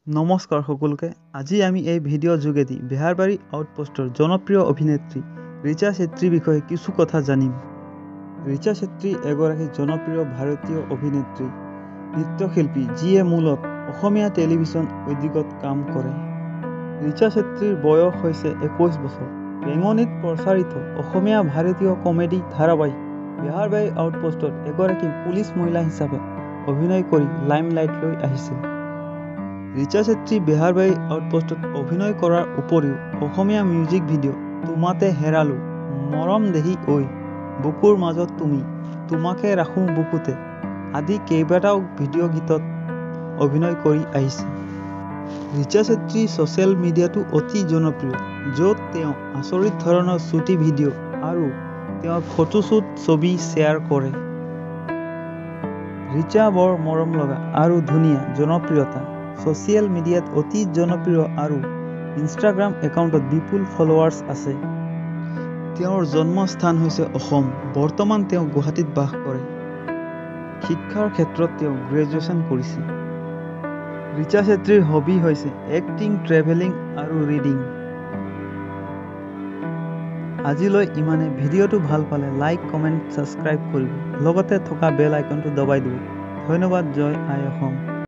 নমস্কাৰ সকলোকে। আজি আমি এই ভিডিঅ' যোগেদি বেহাৰবাৰী আউটপোষ্টৰ জনপ্ৰিয় অভিনেত্ৰী ৰিচা চেত্ৰীৰ বিষয়ে কিছু কথা জানিম। ৰিচা চেত্ৰী এগৰাকী জনপ্ৰিয় ভাৰতীয় অভিনেত্ৰী, নৃত্যশিল্পী যিয়ে মূলত অসমীয়া টেলিভিছন উদ্যোগত কাম কৰে। ৰিচা চেত্ৰীৰ বয়স হৈছে 21 বছৰ। বেঙনিত প্ৰচাৰিত অসমীয়া ভাৰতীয় কমেডি ধাৰাবাহিক বেহাৰবাৰী আউটপোষ্টত এগৰাকী পুলিচ মহিলা হিচাপে অভিনয় কৰি লাইমলাইটলৈ আহিছিল। ৰিচা চেত্ৰী বেহাৰবাৰী আউটপোষ্টত অভিনয় কৰাৰ উপৰিও অসমীয়া মিউজিক ভিডিঅ' তোমাতে হেৰালো, মৰম দেহি ঐ, বুকুৰ মাজত তুমি, তোমাকে ৰাখোঁ বুকুতে আদি কেইবাটাও ভিডিঅ' গীতত অভিনয় কৰি আহিছে। ৰিচা চেত্ৰী ছ'চিয়েল মিডিয়াতো অতি জনপ্ৰিয়, য'ত তেওঁ আচৰিত ধৰণৰ চুটি ভিডিঅ' আৰু তেওঁৰ ফটোশ্বুট ছবি শ্বেয়াৰ কৰে। ৰিচা বৰ মৰম লগা আৰু ধুনীয়া, জনপ্ৰিয়তা ছ'চিয়েল মিডিয়াত অতি জনপ্ৰিয় আৰু ইনষ্টাগ্ৰাম একাউণ্টত বিপুল ফলোৱাৰ্ছ আছে। তেওঁৰ জন্মস্থান হৈছে অসম। বৰ্তমান তেওঁ গুৱাহাটীত বাস কৰে। শিক্ষাৰ ক্ষেত্ৰত তেওঁ গ্ৰেজুৱেশ্যন কৰিছে। ৰিচা চেত্ৰীৰ হবি হৈছে এক্টিং, ট্ৰেভেলিং আৰু ৰিডিং। আজিলৈ ইমানে। ভিডিঅ'টো ভাল পালে লাইক, কমেণ্ট, ছাবস্ক্ৰাইব কৰিব। লগতে থকা বেল আইকনটো দবাই দিব। ধন্যবাদ। জয় আই অসম।